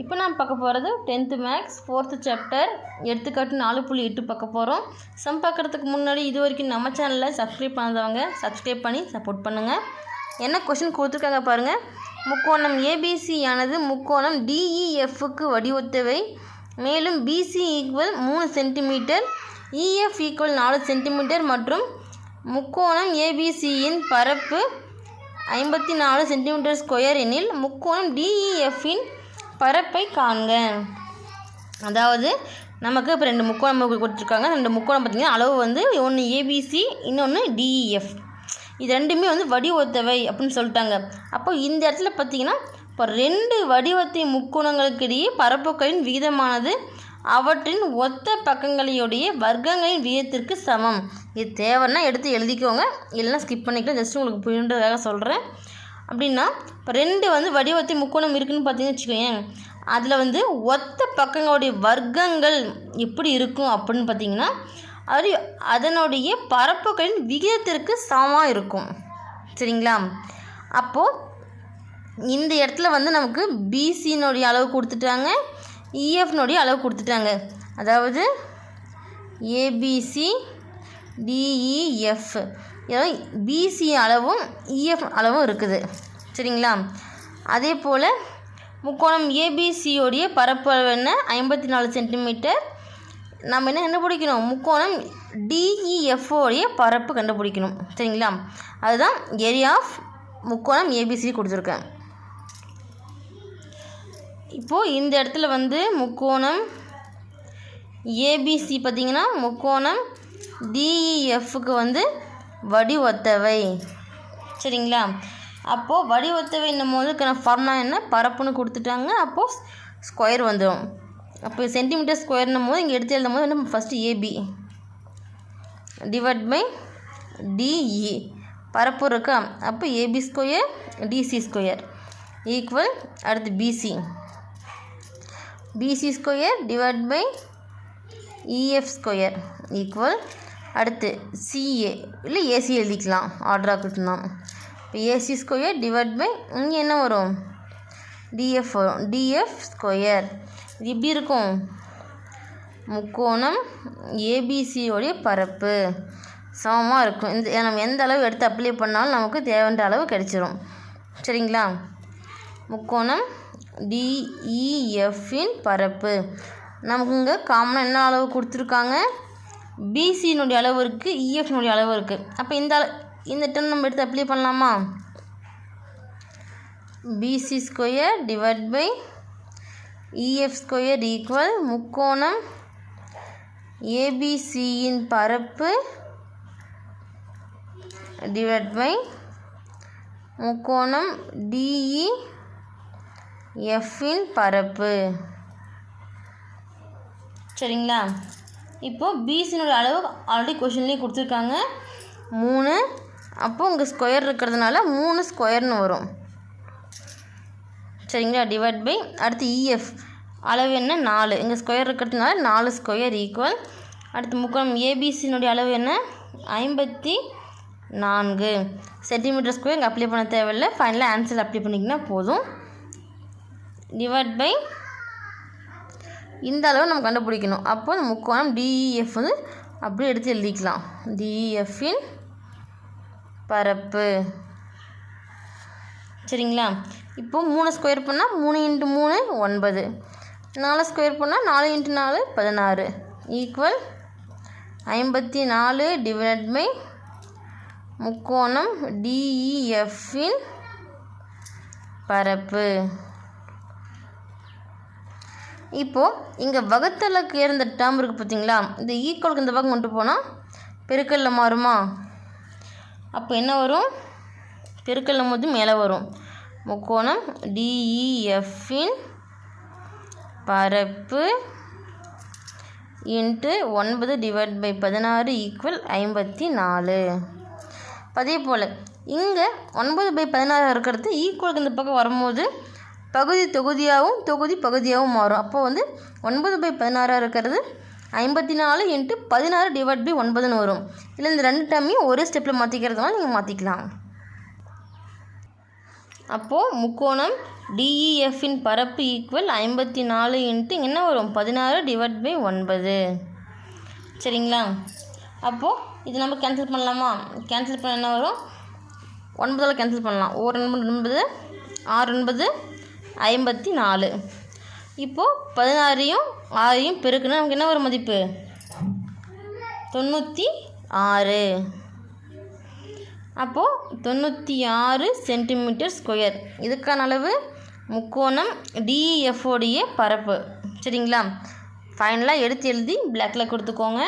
இப்போ நான் பார்க்க போகிறது 10th மேக்ஸ் 4th சாப்டர் எடுத்துக்காட்டு 4.8 பார்க்க போகிறோம். சம் பார்க்குறதுக்கு முன்னாடி இது வரைக்கும் நம்ம சேனலில் சப்ஸ்கிரைப் பண்ணாதவங்க சப்ஸ்கிரைப் பண்ணி சப்போர்ட் பண்ணுங்கள். என்ன கொஷின் கொடுத்துருக்காங்க பாருங்கள். முக்கோணம் ஏபிசி ஆனது முக்கோணம் டிஇஎஃப்க்கு வடிவொத்தவை. மேலும் BC equal 3 centimetre, EF equal 4 centimetre மற்றும் முக்கோணம் ஏபிசியின் பரப்பு 54 சென்டிமீட்டர் ஸ்கொயர் எனில் முக்கோணம் டிஇஎஃப்பின் பரப்பை காண்க. அதாவது நமக்கு இப்போ 2 முக்கோணம் கொடுத்துருக்காங்க. 2 முக்கோணம் பார்த்திங்கன்னா அளவு வந்து ஒன்று ஏபிசி, இன்னொன்று டிஇஎஃப். இது ரெண்டுமே வந்து வடிவொத்தவை அப்படின்னு சொல்லிட்டாங்க. அப்போ இந்த இடத்துல பார்த்திங்கன்னா இப்போ 2 வடிவத்தை முக்கோணங்களுக்கிடையே பரப்புகளின் விகிதமானது அவற்றின் ஒத்த பக்கங்களையுடைய வர்க்கங்களின் விகிதத்திற்கு சமம். இது தேவைன்னா எடுத்து எழுதிக்கோங்க, இல்லைன்னா ஸ்கிப் பண்ணிக்கலாம். ஜஸ்ட் உங்களுக்கு புரியுன்றதுக்காக சொல்கிறேன். அப்படின்னா இப்போ 2 வந்து வடிவத்தை முக்கோணம் இருக்குதுன்னு பார்த்தீங்கன்னு வச்சுக்கோங்க. அதில் வந்து ஒத்த பக்கங்களுடைய வர்க்கங்கள் எப்படி இருக்கும் அப்படின்னு பார்த்தீங்கன்னா அது அதனுடைய பரப்புகளின் விகிதத்திற்கு சமமாக இருக்கும். சரிங்களா? அப்போது இந்த இடத்துல வந்து நமக்கு பிசினுடைய அளவு கொடுத்துட்டாங்க, இஎஃப்னுடைய அளவு கொடுத்துட்டாங்க. அதாவது ஏபிசி டிஇஎஃப் பிசி அளவும் இஎஃப் அளவும் இருக்குது. சரிங்களா? அதே போல் முக்கோணம் ஏபிசியோடைய பரப்பு அளவு என்ன? 54 சென்டிமீட்டர். நம்ம என்ன கண்டுபிடிக்கணும்? முக்கோணம் டிஇஎஃப்ஓடைய பரப்பு கண்டுபிடிக்கணும். சரிங்களா? அதுதான் ஏரியா ஆஃப் முக்கோணம் ஏபிசி கொடுத்துருக்கேன். இப்போது இந்த இடத்துல வந்து முக்கோணம் ஏபிசி பார்த்திங்கன்னா முக்கோணம் டிஇஎஃப்க்கு வந்து வடிவொத்தவை. சரிங்களா? அப்போது வடிவொத்தவை என்னும் போதுக்கான ஃபார்முலா என்ன? பரப்புன்னு கொடுத்துட்டாங்க. அப்போது ஸ்கொயர் வந்துடும். அப்போ சென்டிமீட்டர் ஸ்கொயர்னும் போது இங்கே எடுத்து எழுதும் போது வந்து first AB divide by DE பரப்பு இருக்கா. அப்போ AB square DC square equal அடுத்து BC square divide by EF square equal அடுத்து சிஏ இல்லை ஏசி எழுதிக்கலாம், ஆர்டராக இருக்கட்டும். இப்போ ஏசி ஸ்கொயர் டிவைட் பை இங்கே என்ன வரும்? டிஎஃப் வரும். டிஎஃப் ஸ்கொயர் இது எப்படி இருக்கும்? முக்கோணம் ஏபிசியோடைய பரப்பு சமமாக இருக்கும். நம்ம எந்த அளவு எடுத்து அப்ளை பண்ணாலும் நமக்கு தேவையான அளவு கிடைச்சிரும். சரிங்களா? முக்கோணம் டிஇஎஃப்பின் பரப்பு நமக்கு இங்கே காமனாக என்ன அளவு கொடுத்துருக்காங்க? பிசியினுடைய அளவு இருக்குது, இஎஃப்னுடைய அளவு இருக்குது. அப்போ இந்த டேர்ம் நம்ம எடுத்து அப்ளை பண்ணலாமா? BC square divide by EF square equal முக்கோணம் ஏபிசியின் பரப்பு டிவைட் பை முக்கோணம் டிஇஎஃப்பின் பரப்பு. சரிங்களா? இப்போது பிசினுடைய அளவு ஆல்ரெடி கொஷின்லேயே கொடுத்துருக்காங்க 3. அப்போது இங்கே ஸ்கொயர் இருக்கிறதுனால 3 ஸ்கொயர்னு வரும். சரிங்களா? டிவைட் பை அடுத்து இஎஃப் அளவு என்ன? 4. இங்கே ஸ்கொயர் இருக்கிறதுனால 4 ஸ்கொயர் ஈக்குவல் அடுத்து முக்கோணம் ஏபிசினுடைய அளவு என்ன? 54 சென்டிமீட்டர் ஸ்கொயர். இங்கே அப்ளை பண்ண தேவையில்லை, ஃபைனலாக ஆன்சர் அப்ளை பண்ணிங்கன்னா போதும். டிவைட் பை இந்த அளவு நம்ம கண்டுபிடிக்கணும். அப்போ இந்த முக்கோணம் டிஇஎஃப் வந்து அப்படியே எடுத்து எழுதிக்கலாம். டிஇஎஃப்பின் பரப்பு. சரிங்களா? இப்போது 3 ஸ்கொயர் பண்ணால் 3 × 3 9, 4 ஸ்கொயர் பண்ணால் 4 × 4 16 ஈக்குவல் 54 டிவைட் பை முக்கோணம் டிஇஎஃப்பின் பரப்பு. இப்போது இங்கே வகுத்தலுக்கு இருந்த டேர்ம் இருக்குது பார்த்தீங்களா? இந்த ஈக்குவலுக்கு இந்த பக்கம் கொண்டு போனால் பெருக்கல்ல மாறுமா? அப்போ என்ன வரும்? பெருக்கல்ல போது மேலே வரும். முக்கோணம் டிஇஎஃப்பின் பரப்பு இன்ட்டு 9 டிவைட் பை 16 ஈக்குவல் 54. அதே போல் இங்கே 9/16 இருக்கிறது ஈக்குவலுக்கு இந்த பக்கம் வரும்போது பகுதி தொகுதியாகவும் தொகுதி பகுதியாகவும் மாறும். அப்போ வந்து 9/16 இருக்கிறது 54 × 16 டிவைட் பை 9ன்னு வரும். இல்லை இந்த 2 டேர்மையும் ஒரே ஸ்டெப்பில் மாற்றிக்கிறதுனால நீங்கள் மாற்றிக்கலாம். அப்போது முக்கோணம் டிஇஎஃப்பின் பரப்பு ஈக்குவல் 54 இன்ட்டு என்ன வரும் 16/9. சரிங்களா? அப்போது இது நம்ம கேன்சல் பண்ணலாமா? கேன்சல் பண்ண என்ன வரும்? 9 கேன்சல் பண்ணலாம். 9 6 54. இப்போது 16ஐயும் 6ஐயும் பெருக்குன்னா நமக்கு என்ன வரும் மதிப்பு? 96. அப்போது 96 சென்டிமீட்டர் ஸ்கொயர். இதுக்கான அளவு முக்கோணம் டிஇஎஃப்ஓடைய பரப்பு. சரிங்களா? ஃபைனலாக எடுத்து எழுதி பிளாக்கில் கொடுத்துக்கோங்க.